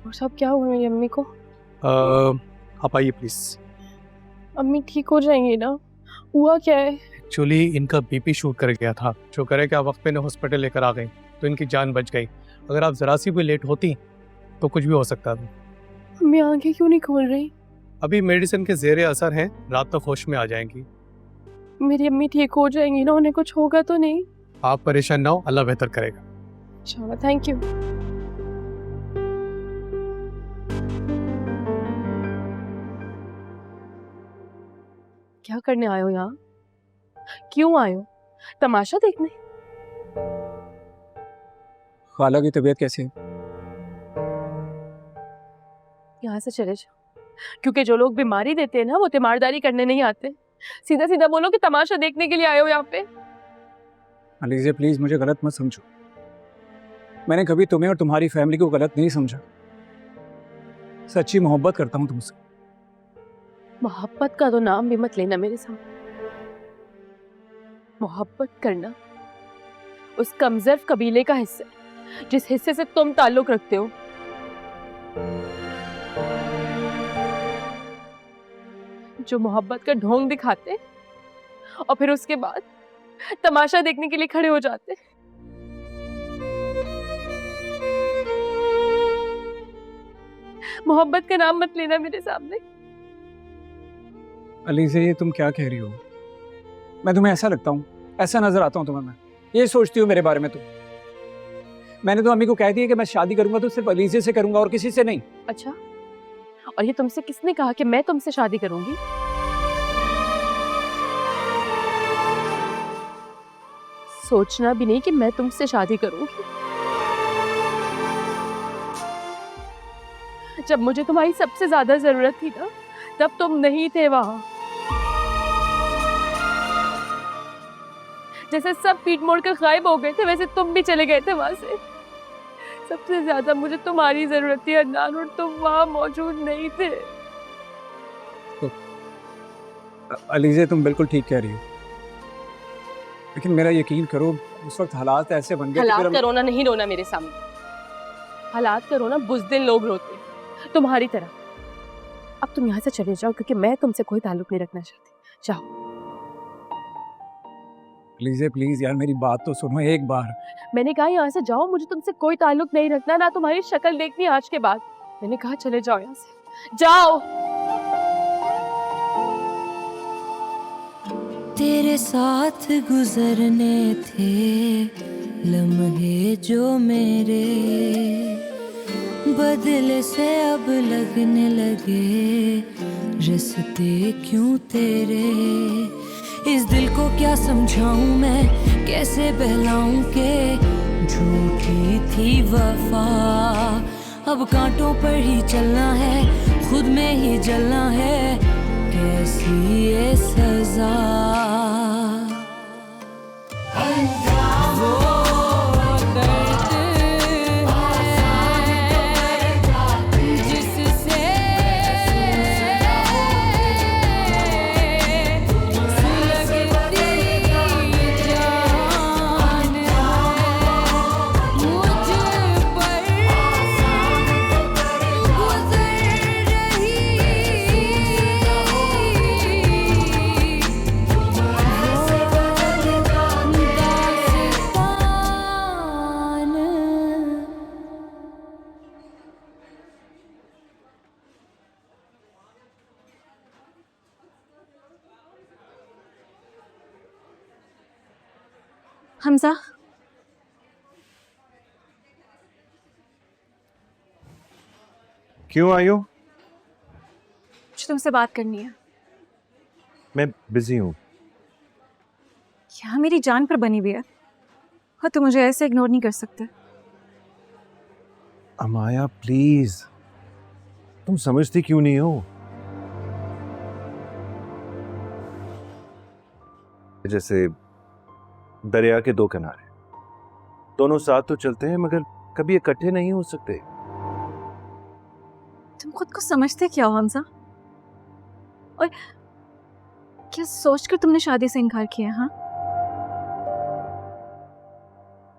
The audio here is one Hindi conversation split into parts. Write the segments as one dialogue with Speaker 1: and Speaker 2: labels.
Speaker 1: डॉक्टर साहब क्या हुआ मेरी अम्मी को?
Speaker 2: आप आइए प्लीज।
Speaker 1: अम्मी ठीक हो जाएंगी ना? हुआ क्या है?
Speaker 2: एक्चुअली इनका बीपी शूट कर गया था, जो करे कि आप वक्त पे हॉस्पिटल लेकर आ गई तो इनकी जान बच गई। अगर आप जरा सी भी लेट होती तो कुछ भी हो सकता था।
Speaker 1: अम्मी आंखें क्यों नहीं खोल रही?
Speaker 2: अभी मेडिसिन के जेरे असर हैं, रात तक होश में आ जाएंगी।
Speaker 1: मेरी अम्मी ठीक हो जाएंगी ना? उन्हें कुछ होगा तो नहीं?
Speaker 2: आप परेशान ना हो, अल्लाह बेहतर करेगा।
Speaker 1: चलो थैंक यू। क्या करने आए हो यहाँ? क्यों आए हो? तमाशा देखने?
Speaker 3: खाला की तबीयत कैसी है?
Speaker 1: यहाँ से चले जाओ, क्योंकि जो लोग बीमारी देते हैं ना वो तीमारदारी करने नहीं आते। सीधा सीधा बोलो कि तमाशा देखने के लिए आए हो यहाँ पे।
Speaker 3: अलीज़ा प्लीज मुझे गलत मत समझो। मैंने कभी तुम्हें और तुम्हारी फैमिली को गलत नहीं समझा। सच्ची मोहब्बत करता हूँ तुमसे।
Speaker 1: मोहब्बत का तो नाम भी मत लेना मेरे सामने। मोहब्बत करना उस कमजोर कबीले का हिस्सा है जिस हिस्से से तुम ताल्लुक रखते हो। जो मोहब्बत का ढोंग दिखाते और फिर उसके बाद तमाशा देखने के लिए खड़े हो जाते। मोहब्बत का नाम मत लेना मेरे सामने।
Speaker 3: अलीज़ा ये तुम क्या कह रही हो? मैं तुम्हें ऐसा लगता हूँ, ऐसा नजर आता हूँ तुम्हें? मैं ये सोचती हूँ मेरे बारे में तुम? मैंने तो अम्मी को कह दिया कि मैं शादी करूंगा तो सिर्फ अलीज़ा से करूंगा और किसी से नहीं।
Speaker 1: अच्छा, और ये तुमसे किसने कहा कि मैं तुमसे शादी करूंगी? सोचना भी नहीं कि मैं तुमसे शादी करूंगी। जब मुझे तुम्हारी सबसे ज्यादा जरूरत थी ना, तब तुम नहीं थे वहां। जैसे सब पीठ मोड़ कर गायब हो गए थे, वैसे तुम भी चले गए थे वहां से। सबसे ज्यादा मुझे तुम्हारी जरूरत थी अदनान, और तुम वहां मौजूद नहीं थे।
Speaker 3: अलीज़ा तुम बिल्कुल ठीक कह रही हो, लेकिन मेरा यकीन करो उस वक्त हालात ऐसे बन गए।
Speaker 1: हालात का रोना नहीं रोना मेरे सामने। हालात का रोना बुज़दिल लोग रोते हैं, तुम्हारी तरह। अब तुम यहाँ से चले जाओ, क्योंकि मैं तुमसे कोई ताल्लुक नहीं रखना चाहती। जाओ।
Speaker 3: अलीज़ा प्लीज यार मेरी बात तो सुनो एक बार।
Speaker 1: मैंने कहा यहाँ से जाओ, मुझे तुमसे कोई ताल्लुक नहीं रखना, ना तुम्हारी शक्ल देखनी आज के बाद। मैंने कहा चले जाओ यहाँ से, जाओ।
Speaker 4: तेरे साथ गुजरने थे लम्हे जो मेरे, बदले से अब लगने लगे रिश्ते क्यों तेरे। इस दिल को क्या समझाऊं मैं, कैसे बहलाऊं के झूठी थी वफा। अब कांटों पर ही चलना है, खुद में ही जलना है, कैसी ये सजा।
Speaker 5: हमजा,
Speaker 6: क्यों आई हो?
Speaker 5: मुझे तुमसे बात करनी है।
Speaker 6: मैं बिजी हूँ।
Speaker 5: यहाँ मेरी जान पर बनी हुई है और तुम मुझे ऐसे इग्नोर नहीं कर सकते।
Speaker 6: अमाया प्लीज, तुम समझती क्यों नहीं हो? जैसे दरिया के दो किनारे, दोनों साथ तो चलते हैं मगर कभी इकट्ठे नहीं हो सकते।
Speaker 5: तुम खुद को समझते क्या हो हमजा? और क्या सोचकर तुमने शादी से इनकार किया? हाँ,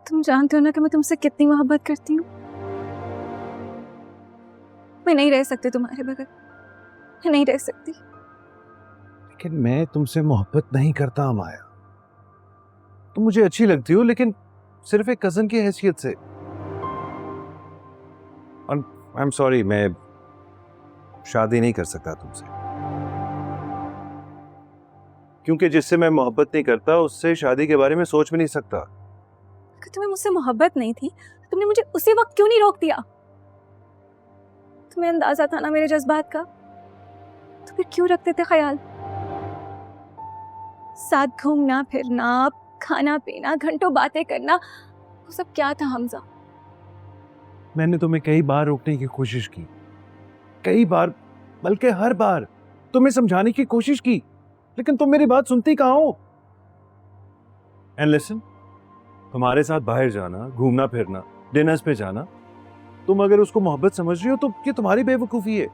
Speaker 5: तुम जानते हो ना कि मैं तुमसे कितनी मोहब्बत करती हूँ। मैं नहीं रह सकती तुम्हारे बगैर, मैं नहीं रह सकती।
Speaker 6: लेकिन मैं तुमसे मोहब्बत नहीं करता अमाया। तुम मुझे अच्छी लगती हो, लेकिन सिर्फ एक कजन की हैसियत से। और आई एम सॉरी, मैं शादी नहीं कर सकता तुमसे, क्योंकि जिससे मैं मोहब्बत नहीं करता उससे शादी के बारे में सोच भी नहीं सकता।
Speaker 5: अगर तुम्हें मुझसे मोहब्बत नहीं थी तो तुमने मुझे उसी वक्त क्यों नहीं रोक दिया? तुम्हें अंदाजा था ना मेरे जज्बात का, तो फिर क्यों रखते थे ख्याल? साथ घूमना फिरना, खाना पीना, घंटों बातें करना, वो सब क्या था हमजा?
Speaker 6: मैंने तुम्हें कई बार रोकने की कोशिश की, कई बार, बल्कि हर बार तुम्हें समझाने की कोशिश की, लेकिन तुम मेरी बात सुनती कहाँ हो? एंड लिसन, तुम्हारे साथ बाहर जाना, घूमना फिरना, डिनर्स पे जाना, तुम अगर उसको मोहब्बत समझ रही हो तो ये तुम्हारी बेवकूफी है।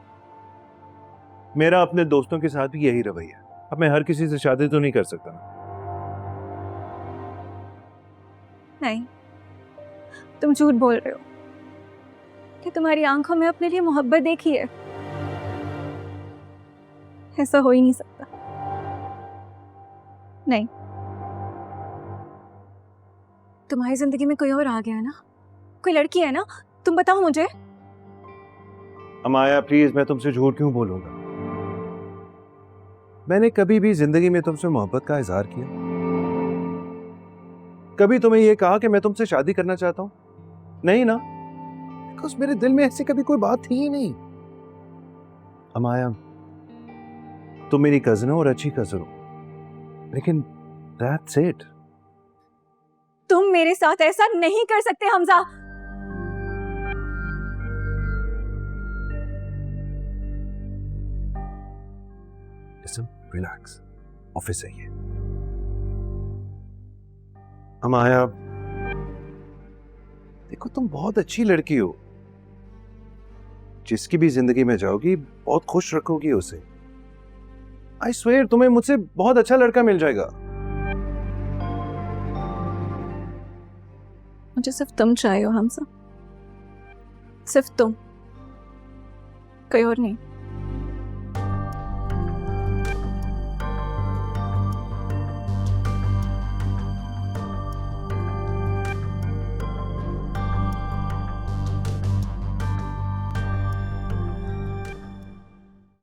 Speaker 6: मेरा अपने दोस्तों के साथ भी यही रवैया। अब मैं हर किसी से शादी तो नहीं कर सकता ना।
Speaker 5: नहीं, तुम झूठ बोल रहे हो कि तुम्हारी आंखों में अपने लिए मोहब्बत देखी है। ऐसा हो ही नहीं सकता। नहीं, तुम्हारी जिंदगी में कोई और आ गया है ना, कोई लड़की है ना, तुम बताओ मुझे।
Speaker 6: अमाया प्लीज, मैं तुमसे झूठ क्यों बोलूंगा? मैंने कभी भी जिंदगी में तुमसे मोहब्बत का इजहार किया? कभी तुम्हें यह कहा कि मैं तुमसे शादी करना चाहता हूं? नहीं ना, बिकॉज़ मेरे दिल में ऐसी कभी कोई बात थी ही नहीं। अमाया, तुम मेरी कजन हो और अच्छी कजन हो, लेकिन दैट्स इट।
Speaker 5: तुम मेरे साथ ऐसा नहीं कर सकते हमजा।
Speaker 6: लिसन, रिलैक्स, ऑफिस है ये। अमाया, देखो तुम बहुत अच्छी लड़की हो, जिसकी भी जिंदगी में जाओगी बहुत खुश रखोगी उसे। आई स्वेयर तुम्हें मुझसे बहुत अच्छा लड़का मिल जाएगा।
Speaker 5: मुझे सिर्फ तुम चाहिए हो हमजा, सिर्फ तुम, कोई और नहीं।